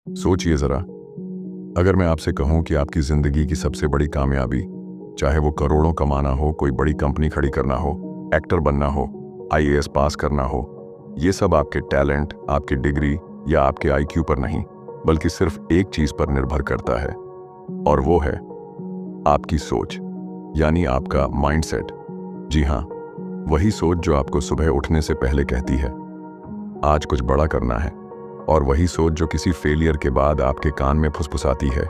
सोचिए जरा, अगर मैं आपसे कहूं कि आपकी जिंदगी की सबसे बड़ी कामयाबी, चाहे वो करोड़ों कमाना हो, कोई बड़ी कंपनी खड़ी करना हो, एक्टर बनना हो, आईएएस पास करना हो, ये सब आपके टैलेंट, आपकी डिग्री या आपके आईक्यू पर नहीं, बल्कि सिर्फ एक चीज पर निर्भर करता है, और वो है आपकी सोच, यानी आपका माइंडसेट। जी हाँ, वही सोच जो आपको सुबह उठने से पहले कहती है आज कुछ बड़ा करना है, और वही सोच जो किसी फेलियर के बाद आपके कान में फुसफुसाती है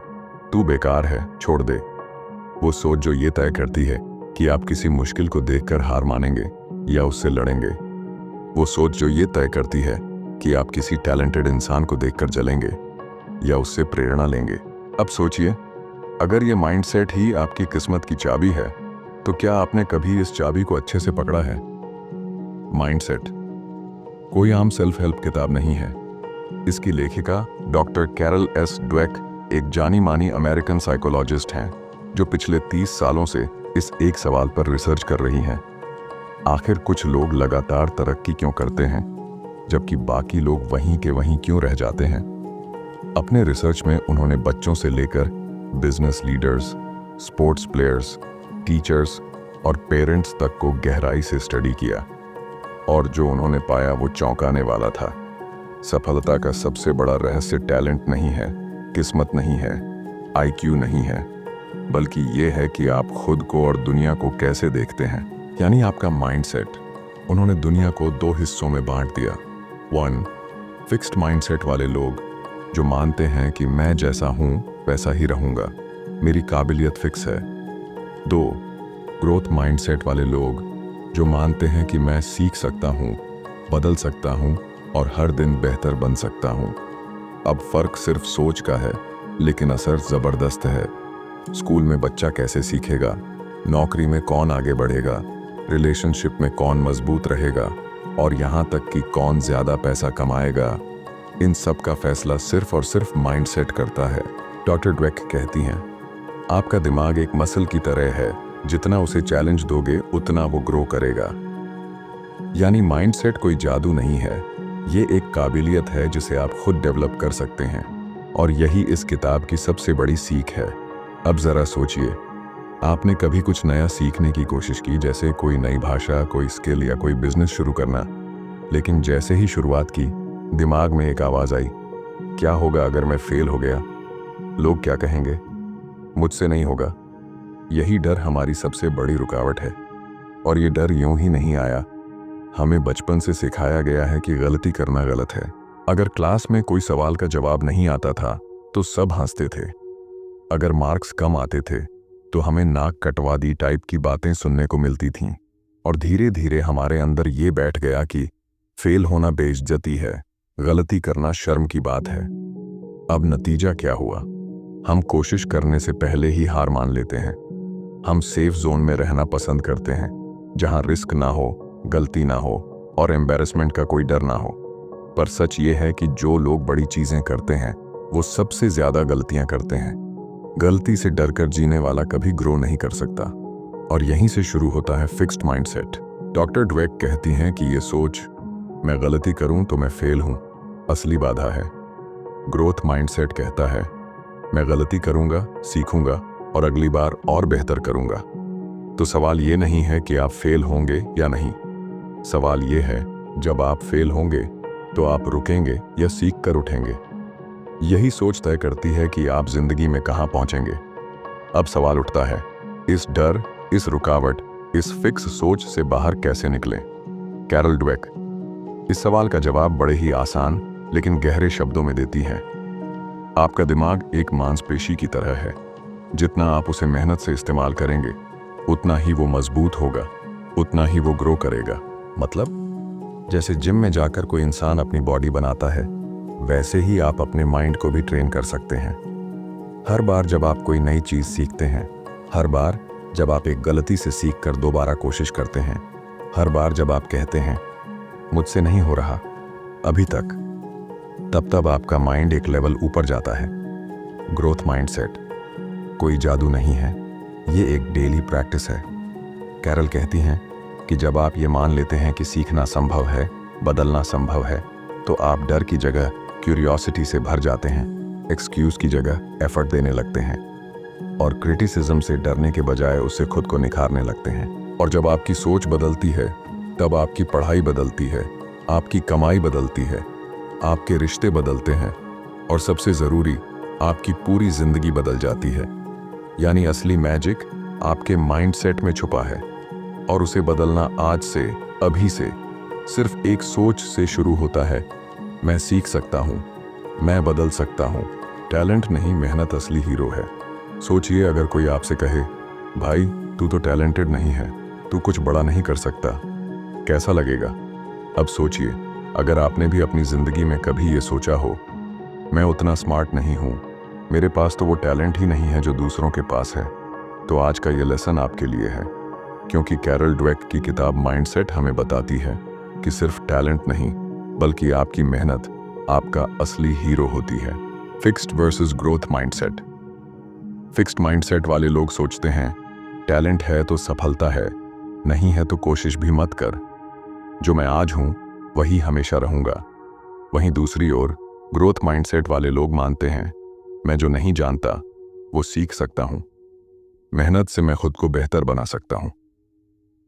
तू बेकार है, छोड़ दे। वो सोच जो ये तय करती है कि आप किसी मुश्किल को देखकर हार मानेंगे या उससे लड़ेंगे। वो सोच जो ये तय करती है कि आप किसी टैलेंटेड इंसान को देखकर जलेंगे या उससे प्रेरणा लेंगे। अब सोचिए, अगर ये माइंडसेट ही आपकी किस्मत की चाबी है, तो क्या आपने कभी इस चाबी को अच्छे से पकड़ा है? माइंडसेट कोई आम सेल्फ हेल्प किताब नहीं है। इसकी लेखिका डॉक्टर कैरल एस ड्वेक एक जानी मानी अमेरिकन साइकोलॉजिस्ट हैं जो पिछले 30 सालों से इस एक सवाल पर रिसर्च कर रही हैं। आखिर कुछ लोग लगातार तरक्की क्यों करते हैं जबकि बाकी लोग वहीं के वहीं क्यों रह जाते हैं? अपने रिसर्च में उन्होंने बच्चों से लेकर business leaders, sports players, teachers और पेरेंट्स तक को गहराई से स्टडी किया, और जो उन्होंने पाया वो चौंकाने वाला था। सफलता का सबसे बड़ा रहस्य टैलेंट नहीं है, किस्मत नहीं है, आईक्यू नहीं है, बल्कि ये है कि आप खुद को और दुनिया को कैसे देखते हैं, यानी आपका माइंडसेट। उन्होंने दुनिया को 2 हिस्सों में बांट दिया। 1, फिक्स्ड माइंडसेट वाले लोग जो मानते हैं कि मैं जैसा हूं वैसा ही रहूंगा, मेरी काबिलियत फिक्स है। 2, ग्रोथ माइंडसेट वाले लोग जो मानते हैं कि मैं सीख सकता हूं, बदल सकता हूं और हर दिन बेहतर बन सकता हूं। अब फर्क सिर्फ सोच का है, लेकिन असर जबरदस्त है। स्कूल में बच्चा कैसे सीखेगा, नौकरी में कौन आगे बढ़ेगा, रिलेशनशिप में कौन मजबूत रहेगा, और यहाँ तक कि कौन ज्यादा पैसा कमाएगा, इन सब का फैसला सिर्फ और सिर्फ माइंडसेट करता है। डॉक्टर ड्वेक कहती हैं, आपका दिमाग एक मसल की तरह है, जितना उसे चैलेंज दोगे उतना वो ग्रो करेगा। यानी माइंडसेट कोई जादू नहीं है, ये एक काबिलियत है जिसे आप खुद डेवलप कर सकते हैं, और यही इस किताब की सबसे बड़ी सीख है। अब जरा सोचिए, आपने कभी कुछ नया सीखने की कोशिश की, जैसे कोई नई भाषा, कोई स्किल या कोई बिजनेस शुरू करना, लेकिन जैसे ही शुरुआत की दिमाग में एक आवाज आई, क्या होगा अगर मैं फेल हो गया? लोग क्या कहेंगे? मुझसे नहीं होगा। यही डर हमारी सबसे बड़ी रुकावट है, और ये डर यूं ही नहीं आया। हमें बचपन से सिखाया गया है कि गलती करना गलत है। अगर क्लास में कोई सवाल का जवाब नहीं आता था तो सब हंसते थे। अगर मार्क्स कम आते थे तो हमें नाक कटवा दी टाइप की बातें सुनने को मिलती थीं, और धीरे धीरे हमारे अंदर ये बैठ गया कि फेल होना बेइज्जती है, गलती करना शर्म की बात है। अब नतीजा क्या हुआ? हम कोशिश करने से पहले ही हार मान लेते हैं। हम सेफ जोन में रहना पसंद करते हैं, जहां रिस्क ना हो, गलती ना हो और एम्बैरेसमेंट का कोई डर ना हो। पर सच ये है कि जो लोग बड़ी चीजें करते हैं वो सबसे ज्यादा गलतियां करते हैं। गलती से डरकर जीने वाला कभी ग्रो नहीं कर सकता, और यहीं से शुरू होता है फिक्स्ड माइंडसेट। डॉक्टर ड्वेक कहती हैं कि ये सोच, मैं गलती करूं तो मैं फेल हूं, असली बाधा है। ग्रोथ माइंडसेट कहता है, मैं गलती करूंगा, सीखूंगा और अगली बार और बेहतर करूंगा। तो सवाल ये नहीं है कि आप फेल होंगे या नहीं, सवाल ये है जब आप फेल होंगे तो आप रुकेंगे या सीख कर उठेंगे। यही सोच तय करती है कि आप जिंदगी में कहां पहुंचेंगे। अब सवाल उठता है, इस डर, इस रुकावट, इस फिक्स सोच से बाहर कैसे निकलें? कैरल ड्वेक इस सवाल का जवाब बड़े ही आसान लेकिन गहरे शब्दों में देती है। आपका दिमाग एक मांसपेशी की तरह है, जितना आप उसे मेहनत से इस्तेमाल करेंगे उतना ही वो मजबूत होगा, उतना ही वो ग्रो करेगा। मतलब जैसे जिम में जाकर कोई इंसान अपनी बॉडी बनाता है, वैसे ही आप अपने माइंड को भी ट्रेन कर सकते हैं। हर बार जब आप कोई नई चीज सीखते हैं, हर बार जब आप एक गलती से सीखकर दोबारा कोशिश करते हैं, हर बार जब आप कहते हैं मुझसे नहीं हो रहा अभी तक, तब आपका माइंड एक लेवल ऊपर जाता है। ग्रोथ माइंडसेट कोई जादू नहीं है, ये एक डेली प्रैक्टिस है। कैरल कहती हैं कि जब आप ये मान लेते हैं कि सीखना संभव है, बदलना संभव है, तो आप डर की जगह क्यूरियोसिटी से भर जाते हैं। एक्सक्यूज की जगह एफर्ट देने लगते हैं और क्रिटिसिज्म से डरने के बजाय उससे खुद को निखारने लगते हैं। और जब आपकी सोच बदलती है तब आपकी पढ़ाई बदलती है, आपकी कमाई बदलती है, आपके रिश्ते बदलते हैं और सबसे ज़रूरी आपकी पूरी जिंदगी बदल जाती है। यानी असली मैजिक आपके माइंडसेट में छुपा है और उसे बदलना आज से, अभी से, सिर्फ एक सोच से शुरू होता है। मैं सीख सकता हूँ, मैं बदल सकता हूँ। टैलेंट नहीं, मेहनत असली हीरो है। सोचिए, अगर कोई आपसे कहे भाई तू तो टैलेंटेड नहीं है, तू कुछ बड़ा नहीं कर सकता, कैसा लगेगा? अब सोचिए, अगर आपने भी अपनी जिंदगी में कभी ये सोचा हो मैं उतना स्मार्ट नहीं हूँ, मेरे पास तो वो टैलेंट ही नहीं है जो दूसरों के पास है, तो आज का ये लेसन आपके लिए है। क्योंकि कैरल ड्वेक की किताब माइंडसेट हमें बताती है कि सिर्फ टैलेंट नहीं बल्कि आपकी मेहनत आपका असली हीरो होती है। Fixed versus growth mindset. Fixed mindset वाले लोग सोचते हैं टैलेंट है तो सफलता है, नहीं है तो कोशिश भी मत कर, जो मैं आज हूं वही हमेशा रहूंगा। वहीं दूसरी ओर ग्रोथ माइंडसेट वाले लोग मानते हैं मैं जो नहीं जानता वो सीख सकता हूं, मेहनत से मैं खुद को बेहतर बना सकता हूं।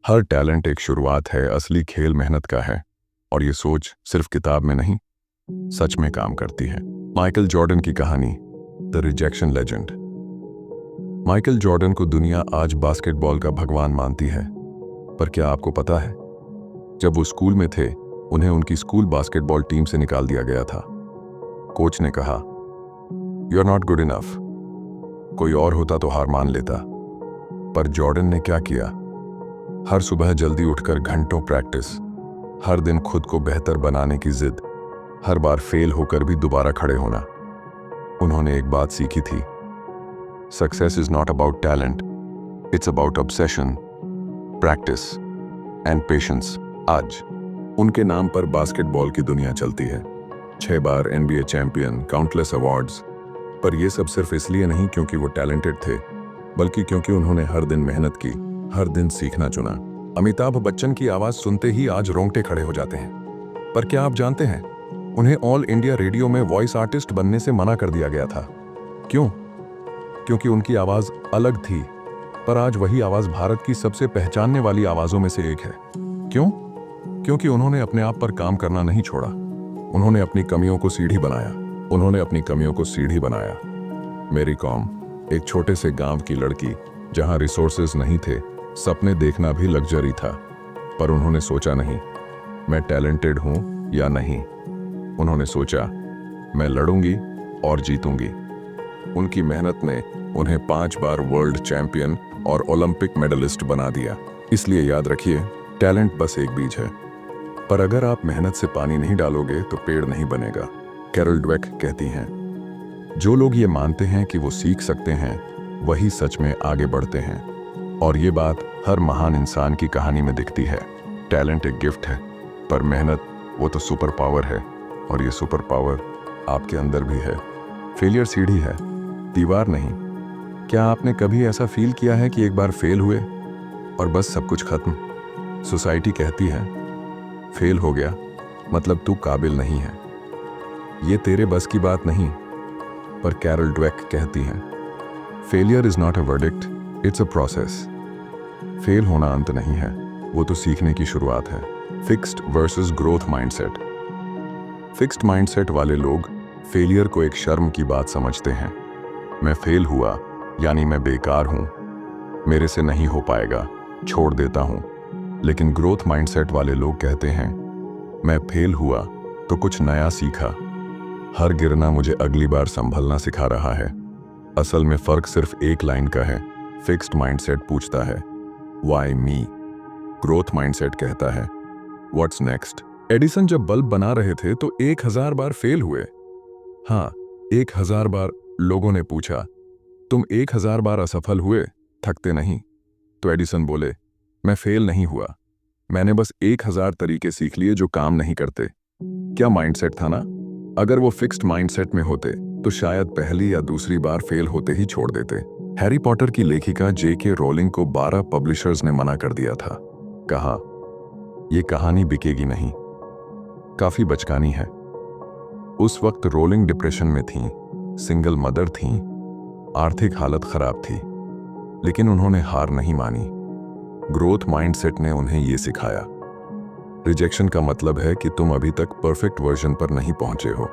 हर टैलेंट एक शुरुआत है, असली खेल मेहनत का है और ये सोच सिर्फ किताब में नहीं, सच में काम करती है। माइकल जॉर्डन की कहानी, the rejection legend. Michael Jordan को दुनिया आज बास्केटबॉल का भगवान मानती है, पर क्या आपको पता है जब वो स्कूल में थे उन्हें उनकी स्कूल बास्केटबॉल टीम से निकाल दिया गया था। कोच ने कहा you are not good enough. कोई और होता तो हार मान लेता, पर जॉर्डन ने क्या किया? हर सुबह जल्दी उठकर घंटों प्रैक्टिस, हर दिन खुद को बेहतर बनाने की जिद, हर बार फेल होकर भी दोबारा खड़े होना। उन्होंने एक बात सीखी थी, success is not about talent, it's about obsession, practice and patience. आज उनके नाम पर बास्केटबॉल की दुनिया चलती है। 6 बार NBA चैंपियन, काउंटलेस अवार्ड्स। पर यह सब सिर्फ इसलिए नहीं क्योंकि वो टैलेंटेड थे, बल्कि क्योंकि उन्होंने हर दिन मेहनत की, हर दिन सीखना चुना। अमिताभ बच्चन की आवाज सुनते ही आज रोंगटे खड़े हो जाते हैं। पर क्या आप जानते हैं उन्हें ऑल इंडिया रेडियो में वॉइस आर्टिस्ट बनने से मना कर दिया गया था। क्यों? क्योंकि उनकी आवाज अलग थी। पर आज वही आवाज भारत की सबसे पहचानने वाली आवाजों में से एक है। क्यों? क्योंकि उन्होंने अपने आप पर काम करना नहीं छोड़ा, उन्होंने अपनी कमियों को सीढ़ी बनाया। उन्होंने अपनी कमियों को सीढ़ी बनाया। मेरी कॉम, एक छोटे से गांव की लड़की जहां रिसोर्सेज नहीं थे, सपने देखना भी लग्जरी था। पर उन्होंने सोचा नहीं मैं टैलेंटेड हूं या नहीं, उन्होंने सोचा मैं लड़ूंगी और जीतूंगी। उनकी मेहनत ने उन्हें 5 बार वर्ल्ड चैंपियन और ओलंपिक मेडलिस्ट बना दिया। इसलिए याद रखिए, टैलेंट बस एक बीज है, पर अगर आप मेहनत से पानी नहीं डालोगे तो पेड़ नहीं बनेगा। कैरल ड्वेक कहती हैं, जो लोग ये मानते हैं कि वो सीख सकते हैं वही सच में आगे बढ़ते हैं। और ये बात हर महान इंसान की कहानी में दिखती है। टैलेंट एक गिफ्ट है, पर मेहनत वो तो सुपर पावर है, और ये सुपर पावर आपके अंदर भी है। फेलियर सीढ़ी है, दीवार नहीं। क्या आपने कभी ऐसा फील किया है कि एक बार फेल हुए और बस सब कुछ खत्म? सोसाइटी कहती है फेल हो गया मतलब तू काबिल नहीं है, ये तेरे बस की बात नहीं। पर कैरल ड्वेक कहती हैं failure is not a verdict, it's a process. Fail होना अंत नहीं है, वो तो सीखने की शुरुआत है। Fixed versus growth mindset. Fixed mindset वाले लोग फेलियर को एक शर्म की बात समझते हैं। मैं फेल हुआ यानी मैं बेकार हूं, मेरे से नहीं हो पाएगा, छोड़ देता हूं। लेकिन ग्रोथ माइंडसेट वाले लोग कहते हैं मैं फेल हुआ तो कुछ नया सीखा, हर गिरना मुझे अगली बार संभलना सिखा रहा है। असल में फर्क सिर्फ एक लाइन का है। फिक्स्ड माइंडसेट पूछता है व्हाई मी, ग्रोथ माइंडसेट कहता है व्हाट्स नेक्स्ट। एडिसन जब बल्ब बना रहे थे तो 1000 बार फेल हुए। हाँ, 1000 बार। लोगों ने पूछा तुम 1000 बार असफल हुए, थकते नहीं? तो एडिसन बोले मैं फेल नहीं हुआ, मैंने बस 1000 तरीके सीख लिए जो काम नहीं करते। क्या माइंडसेट था ना? अगर वो फिक्स्ड माइंडसेट में होते तो शायद पहली या दूसरी बार फेल होते ही छोड़ देते। हैरी पॉटर की लेखिका J.K. रोलिंग को 12 पब्लिशर्स ने मना कर दिया था। कहा ये कहानी बिकेगी नहीं, काफी बचकानी है। उस वक्त रोलिंग डिप्रेशन में थीं, सिंगल मदर थीं, आर्थिक हालत खराब थी, लेकिन उन्होंने हार नहीं मानी। ग्रोथ माइंडसेट ने उन्हें ये सिखाया, रिजेक्शन का मतलब है कि तुम अभी तक परफेक्ट वर्जन पर नहीं पहुंचे हो।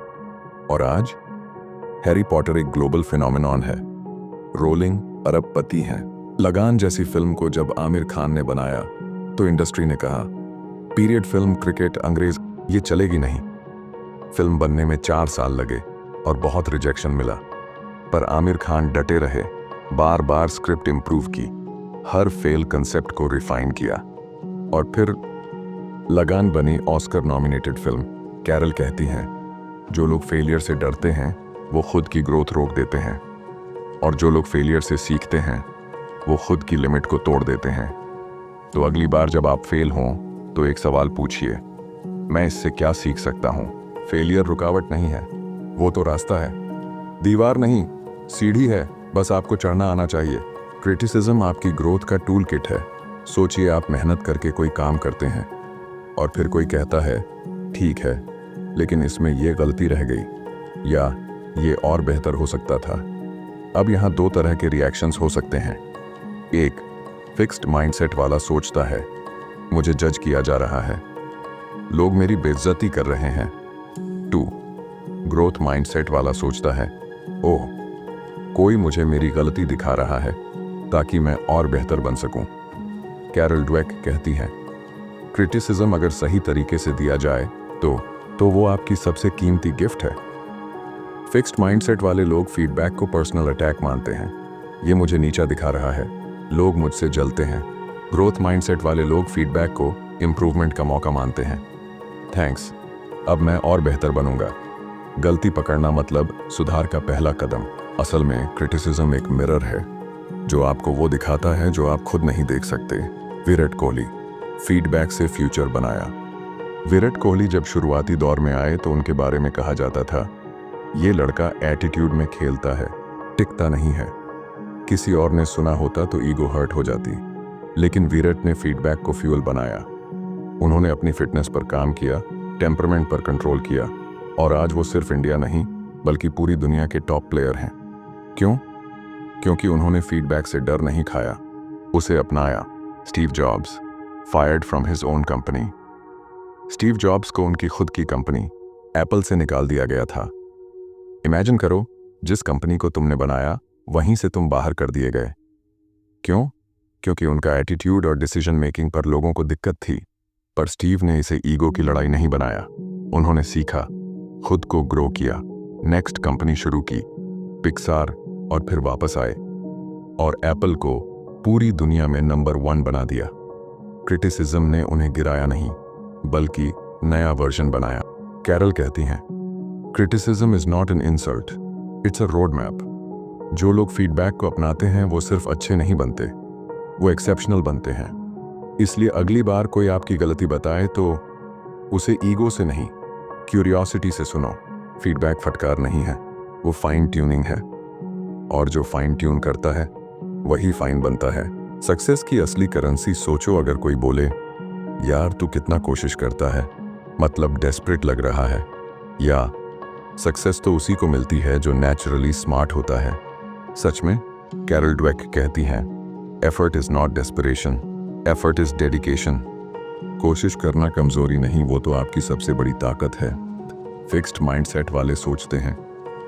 और आज हैरी पॉटर एक ग्लोबल फिनोमेनॉन है, रोलिंग अरबपति हैं। लगान जैसी फिल्म को जब आमिर खान ने बनाया तो इंडस्ट्री ने कहा, पीरियड फिल्म, क्रिकेट, अंग्रेज, ये चलेगी नहीं। फिल्म बनने में 4 साल लगे और बहुत रिजेक्शन मिला, पर आमिर खान डटे रहे, बार बार स्क्रिप्ट इंप्रूव की, हर फेल कंसेप्ट को रिफाइन किया, और फिर लगान बनी ऑस्कर नॉमिनेटेड फिल्म। कैरल कहती हैं, जो लोग फेलियर से डरते हैं वो खुद की ग्रोथ रोक देते हैं, और जो लोग फेलियर से सीखते हैं वो खुद की लिमिट को तोड़ देते हैं। तो अगली बार जब आप फेल हों तो एक सवाल पूछिए, मैं इससे क्या सीख सकता हूँ? फेलियर रुकावट नहीं है, वो तो रास्ता है, दीवार नहीं, सीढ़ी है, बस आपको चढ़ना आना चाहिए। क्रिटिसिज्म आपकी ग्रोथ का टूल किट है। सोचिए, आप मेहनत करके कोई काम करते हैं और फिर कोई कहता है, ठीक है, लेकिन इसमें ये गलती रह गई, या ये और बेहतर हो सकता था। अब यहाँ 2 तरह के रिएक्शंस हो सकते हैं। एक, फिक्स्ड माइंडसेट वाला सोचता है, मुझे जज किया जा रहा है, लोग मेरी बेइज्जती कर रहे हैं। 2, ग्रोथ माइंडसेट वाला सोचता है, ओह, कोई मुझे मेरी गलती दिखा रहा है ताकि मैं और बेहतर बन सकूं। कैरल ड्वेक कहती हैं, क्रिटिसिज्म अगर सही तरीके से दिया जाए तो वो आपकी सबसे कीमती गिफ्ट है। फिक्स्ड माइंडसेट वाले लोग फीडबैक को पर्सनल अटैक मानते हैं, ये मुझे नीचा दिखा रहा है, लोग मुझसे जलते हैं। ग्रोथ माइंडसेट वाले लोग फीडबैक को इंप्रूवमेंट का मौका मानते हैं, थैंक्स, अब मैं और बेहतर बनूंगा। गलती पकड़ना मतलब सुधार का पहला कदम। असल में क्रिटिसिज्म एक मिरर है जो आपको वो दिखाता है जो आप खुद नहीं देख सकते। विराट कोहली, फीडबैक से फ्यूचर बनाया। विराट कोहली जब शुरुआती दौर में आए तो उनके बारे में कहा जाता था, ये लड़का एटीट्यूड में खेलता है, टिकता नहीं है। किसी और ने सुना होता तो ईगो हर्ट हो जाती, लेकिन विराट ने फीडबैक को फ्यूल बनाया। उन्होंने अपनी फिटनेस पर काम किया, टेम्परमेंट पर कंट्रोल किया, और आज वो सिर्फ इंडिया नहीं बल्कि पूरी दुनिया के टॉप प्लेयर हैं। क्यों? क्योंकि उन्होंने फीडबैक से डर नहीं खाया, उसे अपनाया। Steve jobs, fired from his own company. Steve jobs को उनकी खुद की कंपनी एप्पल से निकाल दिया गया था। इमेजिन करो, जिस कंपनी को तुमने बनाया वहीं से तुम बाहर कर दिए गए। क्यों? क्योंकि उनका एटीट्यूड और डिसीजन मेकिंग पर लोगों को दिक्कत थी। पर स्टीव ने इसे ईगो की लड़ाई नहीं बनाया, उन्होंने सीखा, खुद को ग्रो किया, नेक्स्ट कंपनी शुरू की, पिक्सार, और फिर वापस आए और एप्पल को पूरी दुनिया में नंबर 1 बना दिया। क्रिटिसिज्म ने उन्हें गिराया नहीं बल्कि नया वर्जन बनाया। कैरल कहती हैं, criticism is not an insult, it's a road map. जो लोग फीडबैक को अपनाते हैं वो सिर्फ अच्छे नहीं बनते, वो एक्सेप्शनल बनते हैं। इसलिए अगली बार कोई आपकी गलती बताए तो उसे ईगो से नहीं, क्यूरियोसिटी से सुनो। फीडबैक फटकार नहीं है, वो फाइन ट्यूनिंग है, और जो फाइन ट्यून करता है वही फाइन बनता है। सक्सेस की असली करेंसी, सोचो, अगर कोई बोले, यार तू कितना कोशिश करता है, मतलब डेस्परेट लग रहा है, या सक्सेस तो उसी को मिलती है जो नेचुरली स्मार्ट होता है। सच में, कैरल ड्वेक कहती हैं, effort is not desperation, effort is dedication. कोशिश करना कमजोरी नहीं, वो तो आपकी सबसे बड़ी ताकत है। फिक्स्ड माइंडसेट वाले सोचते हैं,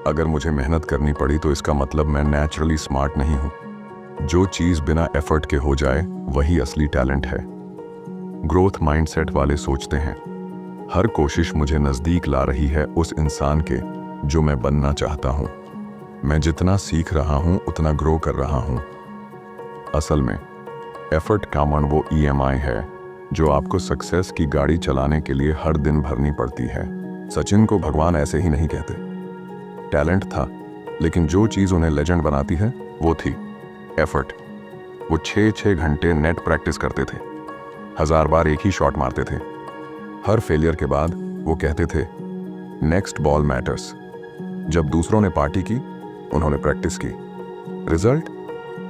अगर मुझे मेहनत करनी पड़ी तो इसका मतलब मैं नेचुरली स्मार्ट नहीं हूं। जो चीज बिना एफर्ट के हो जाए वही असली टैलेंट है। ग्रोथ माइंडसेट वाले सोचते हैं, हर कोशिश मुझे नजदीक ला रही है उस इंसान के जो मैं बनना चाहता हूं। मैं जितना सीख रहा हूं उतना ग्रो कर रहा हूं। असल में एफर्ट का मन वो EMI है जो आपको सक्सेस की गाड़ी चलाने के लिए हर दिन भरनी पड़ती है। सचिन को भगवान ऐसे ही नहीं कहते, टैलेंट था, लेकिन जो चीज उन्हें लेजेंड बनाती है वो थी एफर्ट। वो 6-6 घंटे नेट प्रैक्टिस करते थे, 1000 बार एक ही शॉट मारते थे। हर फेलियर के बाद वो कहते थे, नेक्स्ट बॉल मैटर्स। जब दूसरों ने पार्टी की, उन्होंने प्रैक्टिस की। रिजल्ट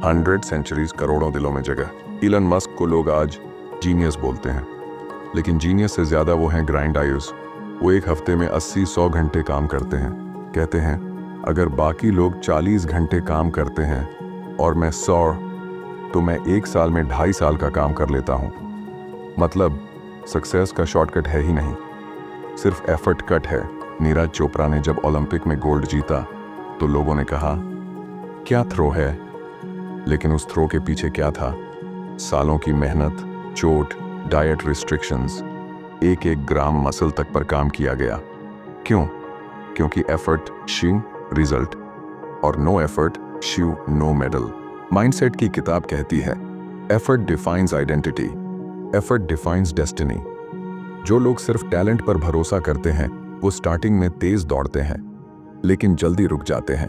100 सेंचुरीज, करोड़ों दिलों में जगह। इलन मस्क को लोग आज जीनियस बोलते हैं, लेकिन जीनियस से ज्यादा वो हैं ग्राइंड आयुस। वो एक हफ्ते में 80-100 घंटे काम करते हैं। कहते हैं, अगर बाकी लोग 40 घंटे काम करते हैं और मैं 100, तो मैं 1 साल में 2.5 साल का काम कर लेता हूँ। मतलब सक्सेस का शॉर्टकट है ही नहीं, सिर्फ एफर्ट कट है। नीरज चोपड़ा ने जब ओलंपिक में गोल्ड जीता तो लोगों ने कहा क्या थ्रो है, लेकिन उस थ्रो के पीछे क्या था? सालों की मेहनत, चोट, डाइट रिस्ट्रिक्शंस, एक एक ग्राम मसल तक पर काम किया गया। क्यों? क्योंकि एफर्ट शीव रिजल्ट और no effort Shiv no medal. Mindset की किताब कहती है effort defines identity, effort defines destiny. जो लोग सिर्फ टैलेंट पर भरोसा करते हैं वो स्टार्टिंग में तेज दौड़ते हैं लेकिन जल्दी रुक जाते हैं,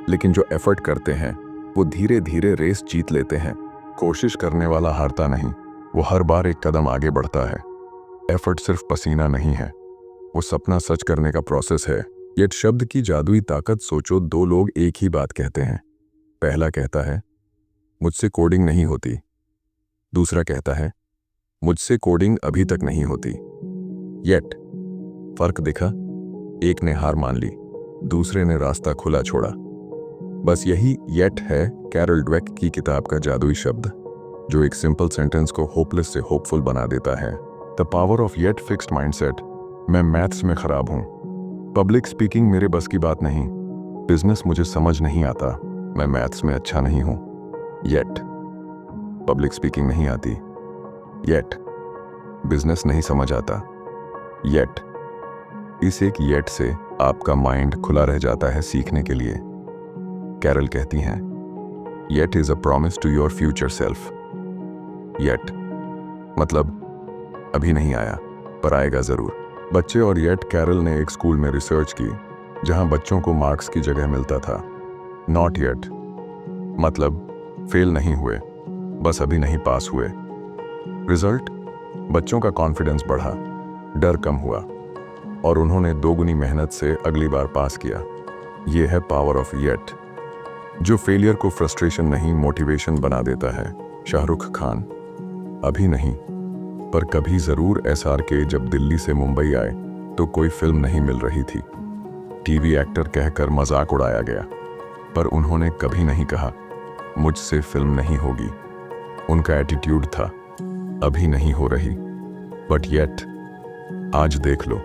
लेकिन जो एफर्ट करते हैं वो धीरे धीरे रेस जीत लेते हैं। कोशिश करने वाला हारता नहीं, वो हर बार एक कदम आगे बढ़ता है। एफर्ट सिर्फ पसीना नहीं है, वो सपना सच करने का प्रोसेस है। ये शब्द की जादुई ताकत सोचो, दो लोग एक ही बात कहते हैं। पहला कहता है मुझसे कोडिंग नहीं होती, दूसरा कहता है मुझसे कोडिंग अभी तक नहीं होती। येट फर्क दिखा, एक ने हार मान ली, दूसरे ने रास्ता खुला छोड़ा। बस यही येट है कैरल ड्वेक की किताब का जादुई शब्द, जो एक सिंपल सेंटेंस को होपलेस से होपफुल बना देता है। The power of yet fixed mindset. मैं मैथ्स में खराब हूं, पब्लिक स्पीकिंग मेरे बस की बात नहीं, बिजनेस मुझे समझ नहीं आता, मैं मैथ्स में अच्छा नहीं हूं। येट पब्लिक स्पीकिंग नहीं आती, येट बिजनेस नहीं समझ आता, येट इस एक येट से आपका माइंड खुला रह जाता है सीखने के लिए। कैरल कहती हैं yet is a promise to your future self. Yet मतलब अभी नहीं आया पर आएगा जरूर। बच्चे और येट। कैरल ने एक स्कूल में रिसर्च की जहां बच्चों को मार्क्स की जगह मिलता था नॉट येट, मतलब फेल नहीं हुए, बस अभी नहीं पास हुए। रिजल्ट बच्चों का कॉन्फिडेंस बढ़ा, डर कम हुआ और उन्होंने दोगुनी मेहनत से अगली बार पास किया। यह है पावर ऑफ येट, जो फेलियर को फ्रस्ट्रेशन नहीं मोटिवेशन बना देता है। शाहरुख खान अभी नहीं पर कभी जरूर SRK जब दिल्ली से मुंबई आए तो कोई फिल्म नहीं मिल रही थी। टीवी एक्टर कहकर मजाक उड़ाया गया, पर उन्होंने कभी नहीं कहा मुझसे फिल्म नहीं होगी। उनका एटीट्यूड था अभी नहीं हो रही। बट येट आज देख लो,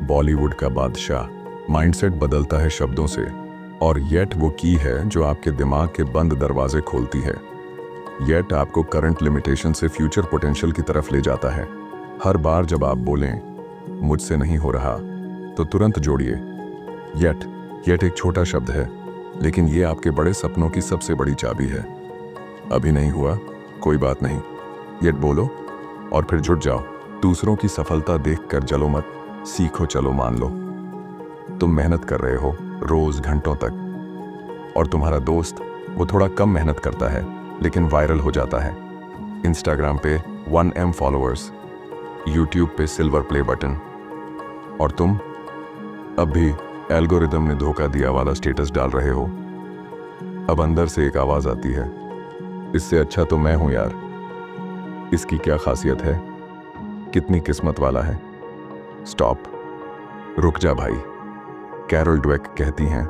बॉलीवुड का बादशाह। माइंडसेट बदलता है शब्दों से, और येट वो की है जो आपके दिमाग के बंद दरवाजे खोलती है। येट आपको करंट लिमिटेशन से फ्यूचर पोटेंशियल की तरफ ले जाता है। हर बार जब आप बोलें मुझसे नहीं हो रहा तो तुरंत जोड़िए येट। येट एक छोटा शब्द है, लेकिन ये आपके बड़े सपनों की सबसे बड़ी चाबी है। अभी नहीं हुआ कोई बात नहीं, येट बोलो और फिर जुट जाओ। दूसरों की सफलता देखकर जलो मत, सीखो चलो मान लो। तुम मेहनत कर रहे हो रोज घंटों तक, और तुम्हारा दोस्त वो थोड़ा कम मेहनत करता है लेकिन वायरल हो जाता है। इंस्टाग्राम पे 1M फॉलोअर्स, यूट्यूब पे सिल्वर प्ले बटन, और तुम अब भी एल्गोरिदम ने धोखा दिया वाला स्टेटस डाल रहे हो। अब अंदर से एक आवाज आती है इससे अच्छा तो मैं हूं यार, इसकी क्या खासियत है, कितनी किस्मत वाला है। स्टॉप, रुक जा भाई। कैरल ड्वेक कहती हैं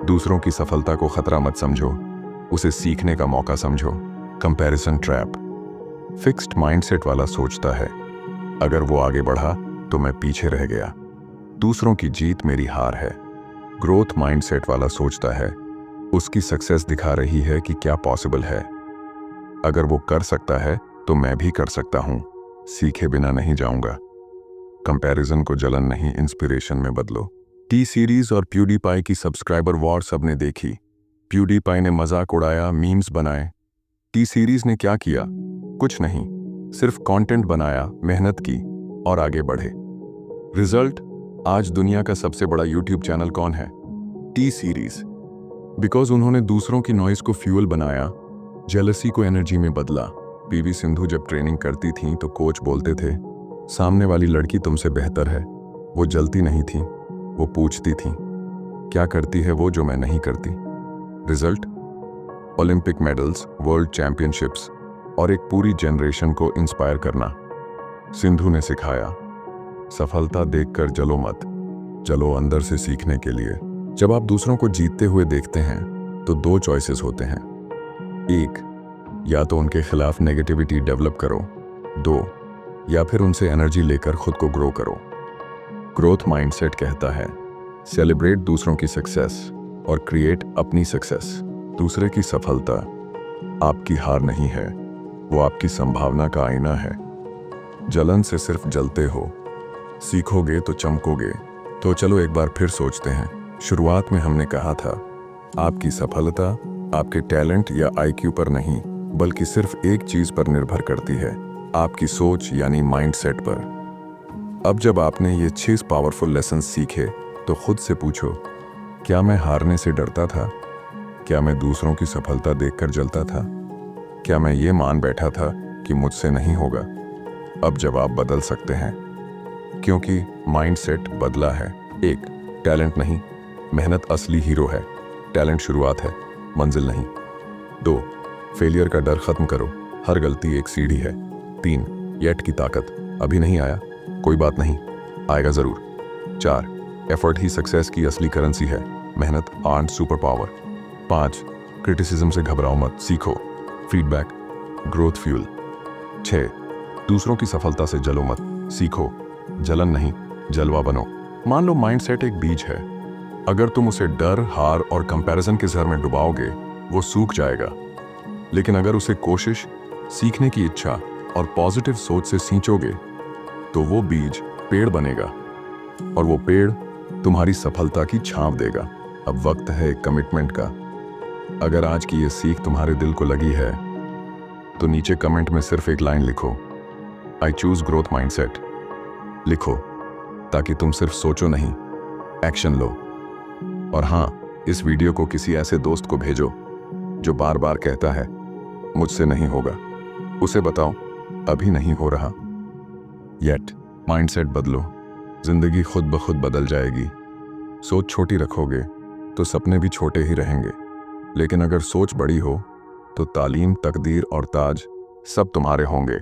दूसरों की सफलता को खतरा मत समझो, उसे सीखने का मौका समझो। Comparison trap. फिक्स्ड माइंडसेट वाला सोचता है अगर वो आगे बढ़ा तो मैं पीछे रह गया, दूसरों की जीत मेरी हार है। ग्रोथ माइंडसेट वाला सोचता है उसकी सक्सेस दिखा रही है कि क्या पॉसिबल है, अगर वो कर सकता है तो मैं भी कर सकता हूं, सीखे बिना नहीं जाऊंगा। कंपैरिजन को जलन नहीं इंस्पिरेशन में बदलो। टी सीरीज और प्यूडीपाई की सब्सक्राइबर वॉर सबने देखी। प्यूडीपाई ने मजाक उड़ाया, मीम्स बनाए। टी सीरीज ने क्या किया? कुछ नहीं, सिर्फ कंटेंट बनाया, मेहनत की और आगे बढ़े। रिजल्ट, आज दुनिया का सबसे बड़ा यूट्यूब चैनल कौन है? T series. बिकॉज उन्होंने दूसरों की नॉइज को फ्यूल बनाया, जेलसी को एनर्जी में बदला। पीवी सिंधु जब ट्रेनिंग करती थीं तो कोच बोलते थे सामने वाली लड़की तुमसे बेहतर है। वो जलती नहीं थी, वो पूछती थी क्या करती है वो जो मैं नहीं करती। Result, Olympic medals, world championships और एक पूरी जनरेशन को इंस्पायर करना। सिंधु ने सिखाया सफलता देखकर जलो मत, चलो अंदर से सीखने के लिए। जब आप दूसरों को जीतते हुए देखते हैं तो दो चॉइसेस होते हैं। एक, या तो उनके खिलाफ नेगेटिविटी डेवलप करो। दो, या फिर उनसे एनर्जी लेकर खुद को ग्रो करो। ग्रोथ माइंडसेट कहता है सेलिब्रेट दूसरों की सक्सेस और क्रिएट अपनी सक्सेस। दूसरे की सफलता आपकी हार नहीं है, वो आपकी संभावना का आईना है। जलन से सिर्फ जलते हो, सीखोगे तो चमकोगे। तो चलो एक बार फिर सोचते हैं। शुरुआत में हमने कहा था आपकी सफलता आपके टैलेंट या आईक्यू पर नहीं, बल्कि सिर्फ एक चीज पर निर्भर करती है, आपकी सोच यानी माइंडसेट पर। अब जब आपने ये 6 पावरफुल लेसन सीखे तो खुद से पूछो, क्या मैं हारने से डरता था? क्या मैं दूसरों की सफलता देखकर जलता था? क्या मैं ये मान बैठा था कि मुझसे नहीं होगा? अब जवाब बदल सकते हैं, क्योंकि माइंडसेट बदला है। 1, टैलेंट नहीं, मेहनत असली हीरो है। टैलेंट शुरुआत है, मंजिल नहीं। 2, फेलियर का डर खत्म करो, हर गलती एक सीढ़ी है। 3, येट की ताकत, अभी नहीं आया, कोई बात नहीं, आएगा जरूर। 4, एफर्ट ही सक्सेस की असली करेंसी है, मेहनत आर्न सुपर पावर। 5, क्रिटिसिज्म से घबराओ मत, सीखो, फीडबैक ग्रोथ फ्यूल। 6, दूसरों की सफलता से जलो मत, सीखो, जलन नहीं जलवा बनो। मान लो माइंडसेट एक बीज है, अगर तुम उसे डर, हार और कंपैरिजन के जहर में डुबाओगे वो सूख जाएगा। लेकिन अगर उसे कोशिश, सीखने की इच्छा और पॉजिटिव सोच से सींचोगे तो वो बीज पेड़ बनेगा, और वो पेड़ तुम्हारी सफलता की छांव देगा। अब वक्त है एक कमिटमेंट का। अगर आज की ये सीख तुम्हारे दिल को लगी है तो नीचे कमेंट में सिर्फ एक लाइन लिखो, आई चूज ग्रोथ माइंडसेट। लिखो, ताकि तुम सिर्फ सोचो नहीं, एक्शन लो। और हाँ, इस वीडियो को किसी ऐसे दोस्त को भेजो जो बार बार कहता है मुझसे नहीं होगा। उसे बताओ अभी नहीं हो रहा। येट माइंडसेट बदलो, जिंदगी खुद ब खुद बदल जाएगी। सोच छोटी रखोगे तो सपने भी छोटे ही रहेंगे, लेकिन अगर सोच बड़ी हो तो तालीम, तकदीर और ताज सब तुम्हारे होंगे।